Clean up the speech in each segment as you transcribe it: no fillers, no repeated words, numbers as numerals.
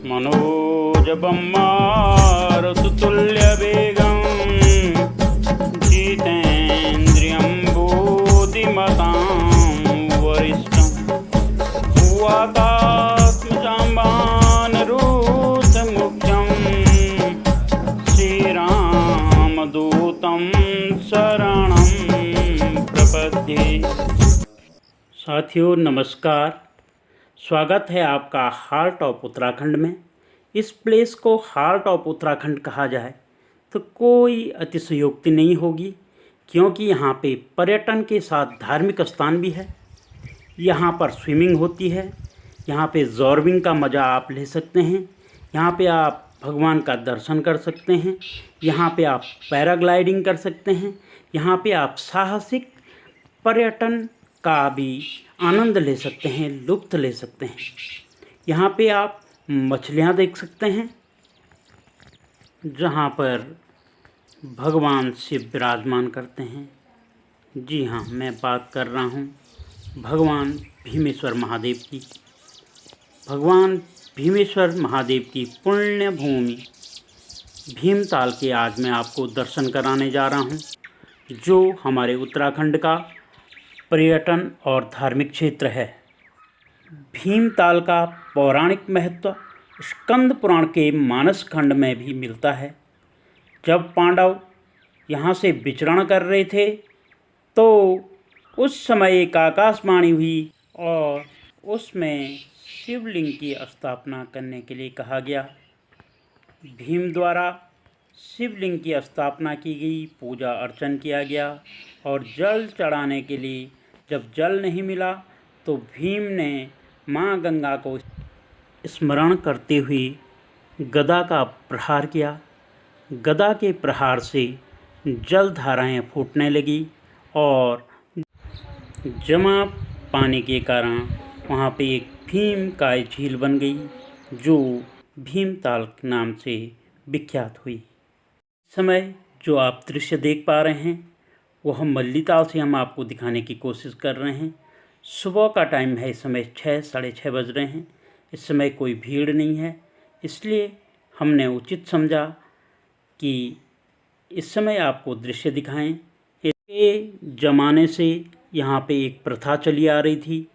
मनोजवं मारुततुल्यवेगं जितेन्द्रियं बुद्धिमतां वरिष्ठं वातात्मजाम्बानरूतमुख्यं श्रीरामदूतं शरणं प्रपद्ये। साथियों नमस्कार, स्वागत है आपका हार्ट ऑफ उत्तराखंड में। इस प्लेस को हार्ट ऑफ उत्तराखंड कहा जाए तो कोई अतिशयोक्ति नहीं होगी, क्योंकि यहाँ पे पर्यटन के साथ धार्मिक स्थान भी है। यहाँ पर स्विमिंग होती है, यहाँ पे जॉर्बिंग का मज़ा आप ले सकते हैं, यहाँ पे आप भगवान का दर्शन कर सकते हैं, यहाँ पे आप पैराग्लाइडिंग कर सकते हैं, यहाँ पे आप साहसिक पर्यटन का भी आनंद ले सकते हैं, लुत्फ़ ले सकते हैं। यहाँ पे आप मछलियाँ देख सकते हैं, जहाँ पर भगवान शिव विराजमान करते हैं। जी हाँ, मैं बात कर रहा हूँ भगवान भीमेश्वर महादेव की। भगवान भीमेश्वर महादेव की पुण्य भूमि भीमताल के आज मैं आपको दर्शन कराने जा रहा हूँ, जो हमारे उत्तराखंड का पर्यटन और धार्मिक क्षेत्र है। भीमताल का पौराणिक महत्व स्कंद पुराण के मानस खंड में भी मिलता है। जब पांडव यहाँ से विचरण कर रहे थे तो उस समय एक आकाशवाणी हुई और उसमें शिवलिंग की स्थापना करने के लिए कहा गया। भीम द्वारा शिवलिंग की स्थापना की गई, पूजा अर्चन किया गया और जल चढ़ाने के लिए जब जल नहीं मिला तो भीम ने माँ गंगा को स्मरण करते हुए गदा का प्रहार किया। गदा के प्रहार से जल धाराएं फूटने लगी और जमा पानी के कारण वहाँ पे एक भीम का झील बन गई, जो भीमताल के नाम से विख्यात हुई। इस समय जो आप दृश्य देख पा रहे हैं वो हम मल्लीताल से हम आपको दिखाने की कोशिश कर रहे हैं। सुबह का टाइम है, इस समय 6 साढ़े 6 बज रहे हैं। इस समय कोई भीड़ नहीं है, इसलिए हमने उचित समझा कि इस समय आपको दृश्य दिखाएं। इसके ज़माने से यहाँ पे एक प्रथा चली आ रही थी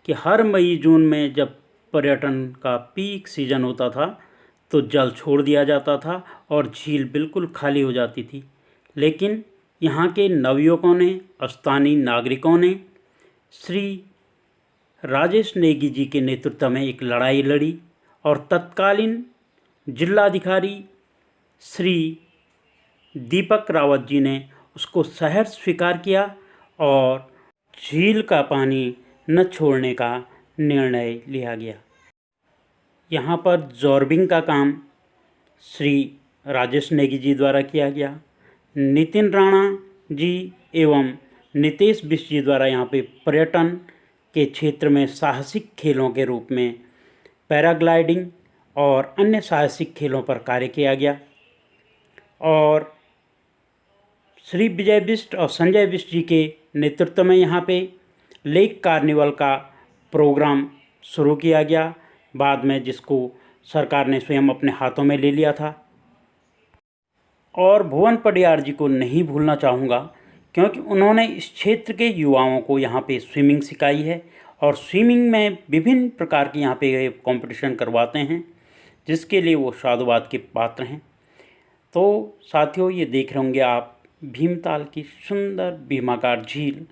कि हर मई जून में जब पर्यटन का पीक सीज़न होता था तो जल छोड़ दिया जाता था और झील बिल्कुल खाली हो जाती थी। लेकिन यहाँ के नवयुवकों ने, स्थानीय नागरिकों ने श्री राजेश नेगी जी के नेतृत्व में एक लड़ाई लड़ी और तत्कालीन जिलाधिकारी श्री दीपक रावत जी ने उसको सहर्ष स्वीकार किया और झील का पानी न छोड़ने का निर्णय लिया गया। यहाँ पर जॉर्बिंग का काम श्री राजेश नेगी जी द्वारा किया गया। नितिन राणा जी एवं नितेश बिष्ट जी द्वारा यहाँ पे पर्यटन के क्षेत्र में साहसिक खेलों के रूप में पैराग्लाइडिंग और अन्य साहसिक खेलों पर कार्य किया गया। और श्री विजय बिष्ट और संजय बिष्ट जी के नेतृत्व में यहाँ पे लेक कार्निवल का प्रोग्राम शुरू किया गया, बाद में जिसको सरकार ने स्वयं अपने हाथों में ले लिया था। और भुवन पडियार जी को नहीं भूलना चाहूँगा, क्योंकि उन्होंने इस क्षेत्र के युवाओं को यहाँ पे स्विमिंग सिखाई है और स्विमिंग में विभिन्न प्रकार के यहाँ पे कंपटीशन करवाते हैं, जिसके लिए वो साधुवाद के पात्र हैं। तो साथियों, ये देख रहे होंगे आप भीमताल की सुंदर भीमाकार झील।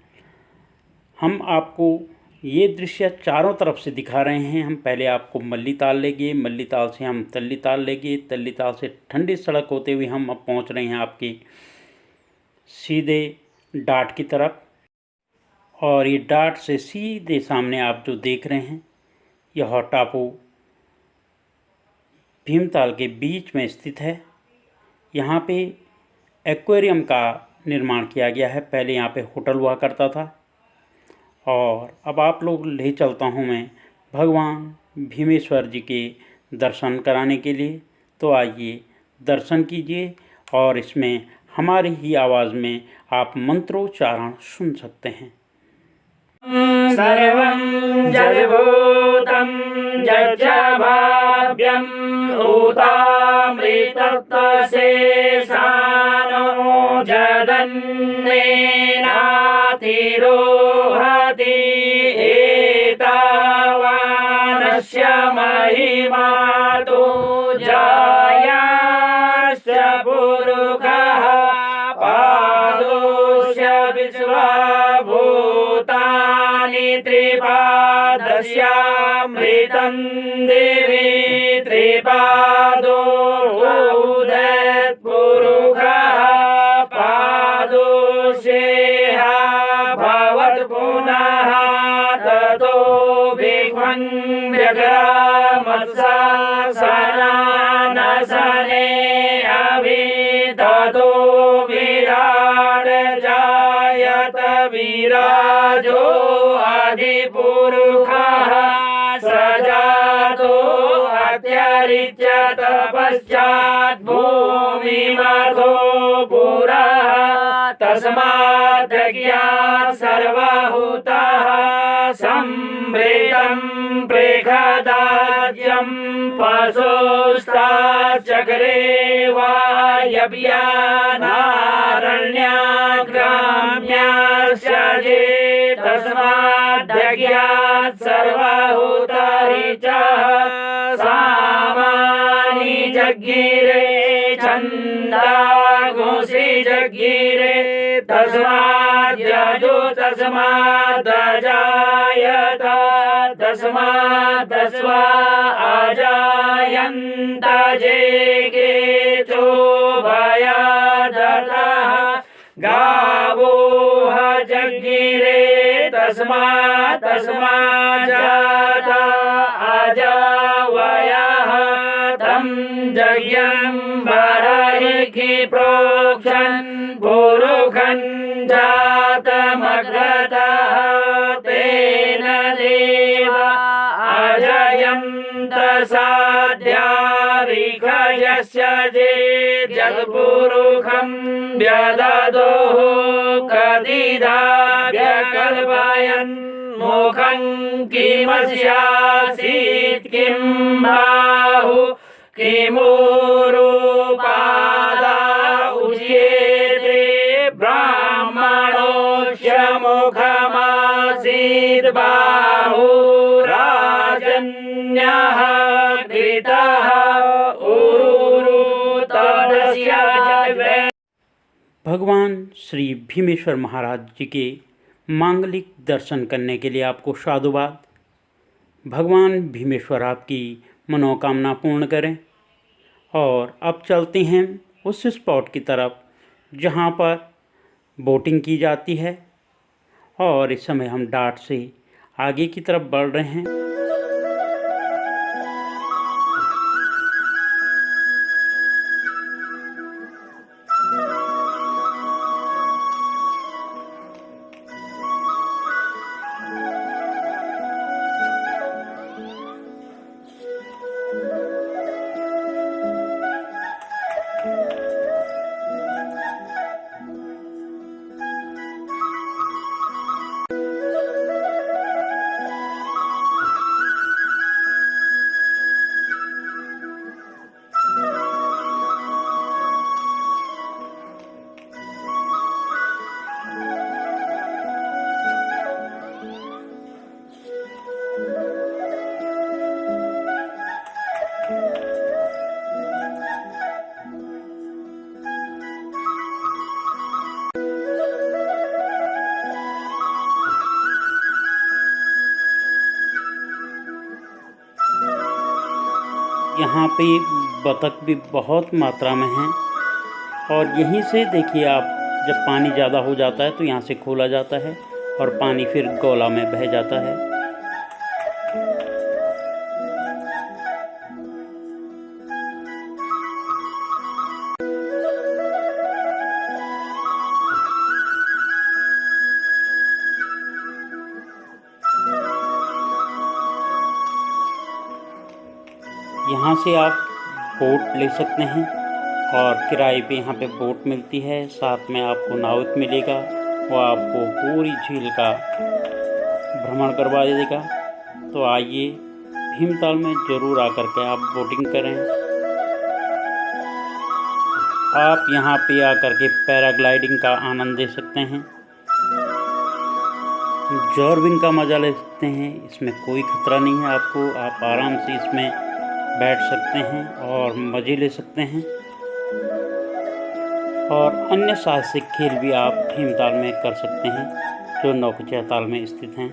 हम आपको ये दृश्य चारों तरफ से दिखा रहे हैं। हम पहले आपको मल्लीताल ले गए, मल्लीताल से हम तल्लीताल ले गए, तल्लीताल से ठंडी सड़क होते हुए हम अब पहुंच रहे हैं आपके सीधे डाट की तरफ। और ये डाट से सीधे सामने आप जो देख रहे हैं, यह टापू भीमताल के बीच में स्थित है। यहाँ पे एक्वेरियम का निर्माण किया गया है। पहले यहाँ पे होटल हुआ करता था। और अब आप लोग ले चलता हूँ मैं भगवान भीमेश्वर जी के दर्शन कराने के लिए। तो आइए दर्शन कीजिए और इसमें हमारी ही आवाज़ में आप मंत्रोच्चारण सुन सकते हैं। सर्वं जलभूतं यच्च भाव्यम् ऊतामृतत्वशेषानो जदन्नेनातिरोहति एतावानस्य महिमा तु जायाश्च पुरुषः पादोस्य विश्वभूतानि त्रिपादस्यामृतं देवी त्रिपादो उदयत्पुरुषः पादोषेह भवत् पुनः ततो विघ्नं व्यग्रमत्ससनानसने अभिततो विराट जायत विराजो अधिपुरुषः सजातो अत्यरिच्य तपश्चात् भूमिमथो पुरः तस्माद्यज्ञात् सर्वभूतः संवृतं प्रेखदाज्यं पशुस्ताचक्रे वायव्यानारण्याग्राम्यास्य जे तस्माद्यज्ञात् सर्वभूतरिचः सामानि जज्ञिरे छन्दागुंसि जज्ञिरे तस्माद्यजो तस्मादजायत तस्मादस्वा अजायन्त जे केचो भयादतः गावोह जज्ञिरे तस्माजाता अजावयः तं जज्ञं बर्हिः प्रोक्षन् पुरुषं जातमग्रतः तेन देव अजयन्त साध्यारिखयस्य जे जगत्पुरुषं व्यददोः कदिधा व्यकल्पयन् मुखं किमस्यासीत् किं बाहु किमूरुपादा उच्येते ब्राह्मणोऽस्य मुखमासीत् बाहुराजन्यः कृतः उरुरु तदस्य भगवान श्री भीमेश्वर महाराज जी के मांगलिक दर्शन करने के लिए आपको साधुवाद। भगवान भीमेश्वर आपकी मनोकामना पूर्ण करें। और अब चलते हैं उस स्पॉट की तरफ जहां पर बोटिंग की जाती है, और इस समय हम डाट से आगे की तरफ बढ़ रहे हैं। यहाँ पे बतख भी बहुत मात्रा में हैं, और यहीं से देखिए आप, जब पानी ज़्यादा हो जाता है तो यहाँ से खोला जाता है और पानी फिर गोला में बह जाता है। यहाँ से आप बोट ले सकते हैं, और किराए पे यहाँ पे बोट मिलती है, साथ में आपको नाविक मिलेगा। वो आपको पूरी झील का भ्रमण करवा देगा। तो आइए भीमताल में ज़रूर आकर के आप बोटिंग करें। आप यहाँ पे आकर के पैराग्लाइडिंग का आनंद ले सकते हैं, जॉर्बिंग का मज़ा ले सकते हैं। इसमें कोई खतरा नहीं है आपको, आप आराम से इसमें बैठ सकते हैं और मज़े ले सकते हैं। और अन्य साहसिक खेल भी आप भीमताल में कर सकते हैं जो नौकुचिया ताल में स्थित हैं।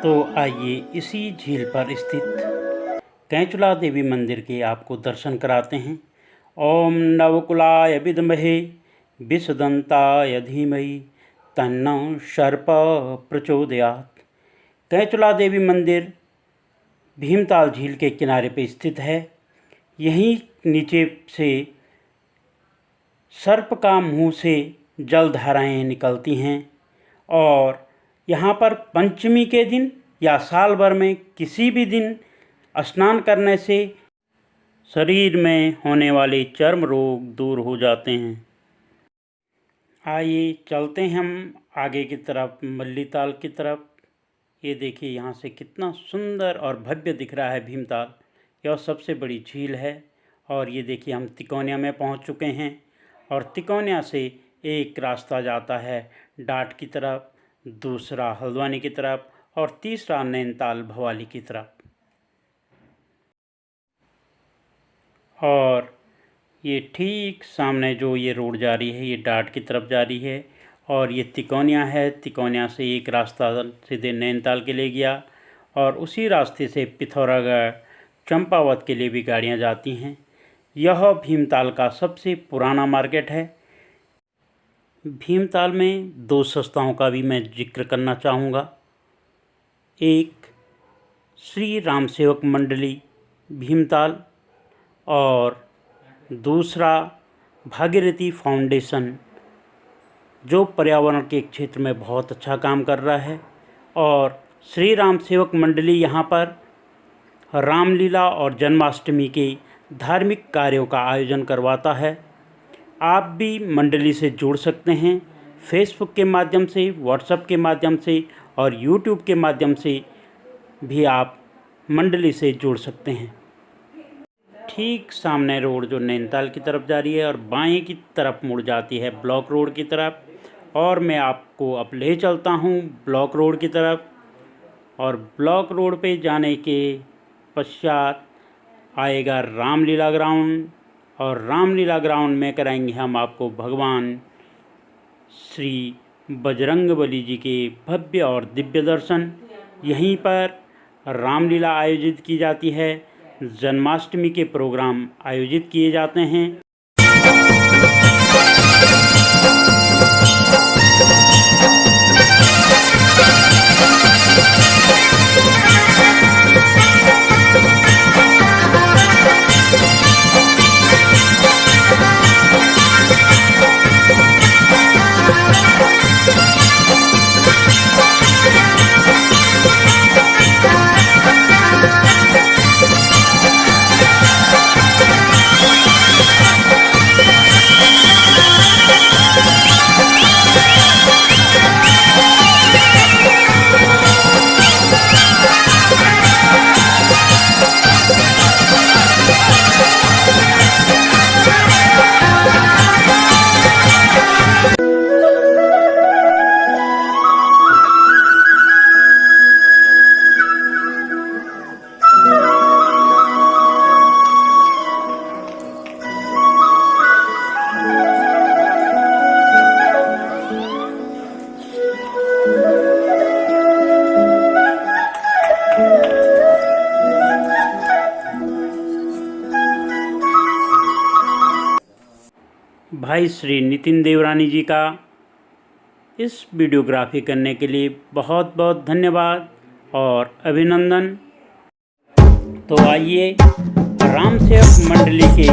तो आइए इसी झील पर स्थित कैंचुला देवी मंदिर के आपको दर्शन कराते हैं। ओम नवकुलाय विद्महे विषदंताय धीमहि तन्नो सर्प प्रचोदयात्। कैंचुला देवी मंदिर भीमताल झील के किनारे पर स्थित है। यहीं नीचे से सर्प का मुंह से जलधाराएँ निकलती हैं और यहाँ पर पंचमी के दिन या साल भर में किसी भी दिन स्नान करने से शरीर में होने वाले चर्म रोग दूर हो जाते हैं। आइए चलते हैं हम आगे की तरफ, मल्लीताल की तरफ। ये देखिए यहाँ से कितना सुंदर और भव्य दिख रहा है भीमताल। यह सबसे बड़ी झील है। और ये देखिए हम तिकोनिया में पहुँच चुके हैं और तिकोनिया से एक रास्ता जाता है डाट की तरफ, दूसरा हल्द्वानी की तरफ और तीसरा नैनीताल भवाली की तरफ। और ये ठीक सामने जो ये रोड जा रही है ये डाट की तरफ जा रही है और ये तिकोनिया है। तिकोनिया से एक रास्ता सीधे नैनीताल के लिए गया और उसी रास्ते से पिथौरागढ़, चंपावत के लिए भी गाड़ियाँ जाती हैं। यह भीमताल का सबसे पुराना मार्केट है। भीमताल में दो संस्थाओं का भी मैं जिक्र करना चाहूँगा। एक श्री राम सेवक मंडली भीमताल और दूसरा भागीरथी फाउंडेशन, जो पर्यावरण के क्षेत्र में बहुत अच्छा काम कर रहा है। और श्री राम सेवक मंडली यहाँ पर रामलीला और जन्माष्टमी के धार्मिक कार्यों का आयोजन करवाता है। आप भी मंडली से जुड़ सकते हैं, फेसबुक के माध्यम से, व्हाट्सएप के माध्यम से और यूट्यूब के माध्यम से भी आप मंडली से जुड़ सकते हैं। ठीक सामने रोड जो नैनीताल की तरफ जा रही है और बाएं की तरफ मुड़ जाती है ब्लॉक रोड की तरफ। और मैं आपको अब ले चलता हूं ब्लॉक रोड की तरफ। और ब्लॉक रोड पे जाने के पश्चात आएगा रामलीला ग्राउंड और रामलीला ग्राउंड में कराएंगे हम आपको भगवान श्री बजरंगबली जी के भव्य और दिव्य दर्शन। यहीं पर रामलीला आयोजित की जाती है, जन्माष्टमी के प्रोग्राम आयोजित किए जाते हैं। भाई श्री नितिन देवरानी जी का इस वीडियोग्राफी करने के लिए बहुत बहुत धन्यवाद और अभिनंदन। तो आइए राम सेवक मंडली के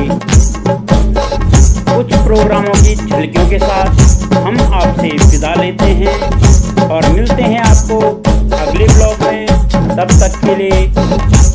कुछ प्रोग्रामों की झलकियों के साथ हम आपसे विदा लेते हैं और मिलते हैं आपको अगले ब्लॉग में। तब तक के लिए